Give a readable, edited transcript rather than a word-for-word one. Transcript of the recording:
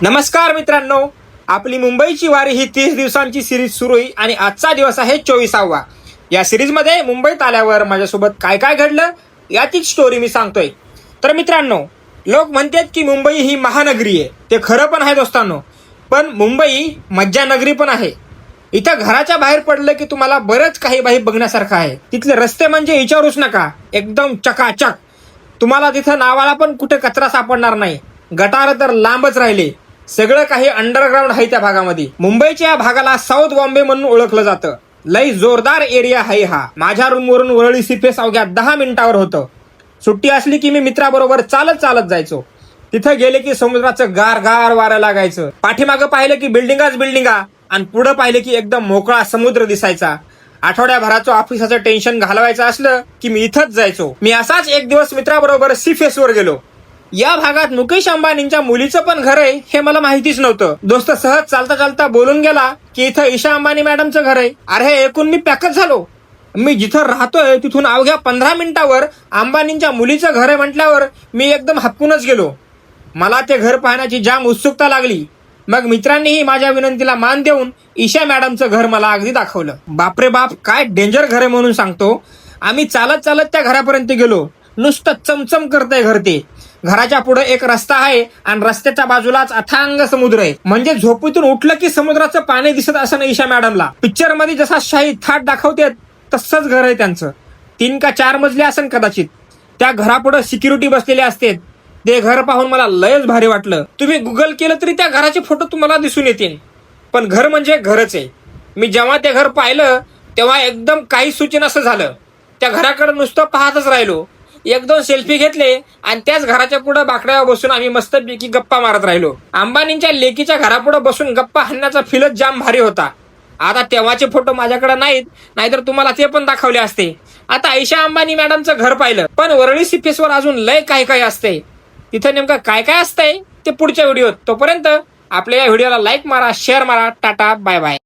नमस्कार मित्रांनो, आपली मुंबईची वारी ही 30 दिवसांची सिरीज सुरू आहे आणि आजचा दिवस आहे 24वा। या सिरीजमध्ये मुंबईत आल्यावर माझ्यासोबत काय काय घडलं याचीच स्टोरी मी सांगतोय। तर मित्रांनो, लोक म्हणतात की मुंबई ही महानगरी आहे, ते खरं पण आहे दोस्तांनो, पण मुंबई मज्जा नगरी पण आहे। इथं घराच्या बाहेर पडलं की तुम्हाला बरंच काही बघण्यासारखं आहे। तिथले रस्ते म्हणजे विचारूच नका, एकदम चकाचक। तुम्हाला तिथं नावाला पण कुठे कचरा सापडणार नाही, गटार तर लांबच राहिले। सगळं काही अंडरग्राऊंड आहे त्या भागामध्ये। मुंबईच्या या भागाला साऊथ बॉम्बे म्हणून ओळखलं जातं। लई जोरदार एरिया आहे हा। माझ्या रूमवरून वरळी सीफेस अवघ्या 10 मिनिटावर होतं। सुट्टी असली की मी मित्राबरोबर चालत चालत जायचो। तिथं गेले की समुद्राचं गार गार वारं लागायचं। पाठीमागं पाहिलं की बिल्डिंगा आणि पुढं पाहिलं की एकदम मोकळा समुद्र दिसायचा। आठवड्याभराचं ऑफिसाचं टेन्शन घालवायचं असलं की मी इथंच जायचो। मी असाच एक दिवस मित्राबरोबर सीफेसवर गेलो। या भागात मुकेश अंबानींच्या मुलीचं पण घर आहे हे मला माहितीच नव्हतं। दोस्त सहज चालता चालता बोलून गेला की इथं ईशा अंबानी मॅडमचं घर आहे। अरे हे ऐकून मी पॅकच झालो। मी जिथं राहतोय तिथून अवघ्या 15 मिनिटावर अंबानींच्या मुलीचं घर आहे म्हटल्यावर मी एकदम हपकूनच गेलो। मला ते घर पाहण्याची जाम उत्सुकता लागली। मग मित्रांनीही माझ्या विनंतीला मान देऊन ईशा मॅडमचं घर मला अगदी दाखवलं। बापरे बाप, काय डेंजर घर आहे म्हणून सांगतो। आम्ही चालत चालत त्या घरापर्यंत गेलो। नुसतं चमचम करतंय घर ते। घराच्या पुढे एक रस्ता आहे आणि रस्त्याच्या बाजूलाच अथांग समुद्र आहे। म्हणजे झोपेतून उठलं की समुद्राचं पाणी दिसत असं ना ईशा मॅडमला। पिक्चर मध्ये जसा शाही थाट दाखवते तसंच घर आहे त्यांचं। 3 का 4 मजले असेल कदाचित। त्या घरापुढे सिक्युरिटी बसलेले असते। ते घर पाहून मला लयच भारी वाटलं। तुम्ही गुगल केलं तरी त्या घराचे फोटो तुम्हाला दिसून येतील। पण घर म्हणजे घरच आहे। मी जेव्हा ते घर पाहिलं तेव्हा एकदम काही सूचना असं झालं। त्या घराकडे नुसतं पाहतच राहिलो। 1-2 सेल्फी घेतले आणि त्याच घराच्या पुढे बाकड्यावर बसून आम्ही मस्तपैकी गप्पा मारत राहिलो। अंबानींच्या लेकीच्या घरापुढे बसून गप्पा हाणण्याचा फीलच जाम भारी होता। आता तेव्हाचे फोटो माझ्याकडे नाहीत, नाहीतर तुम्हाला ते पण दाखवले असते। आता ईशा अंबानी मॅडमचं घर पाहिलं, पण वरळी सीफेसवर अजून लय काय असते। तिथं नेमकं काय असतंय ते पुढच्या व्हिडिओत। तोपर्यंत आपल्या या व्हिडिओला लाईक मारा, शेअर मारा। Tata bye bye.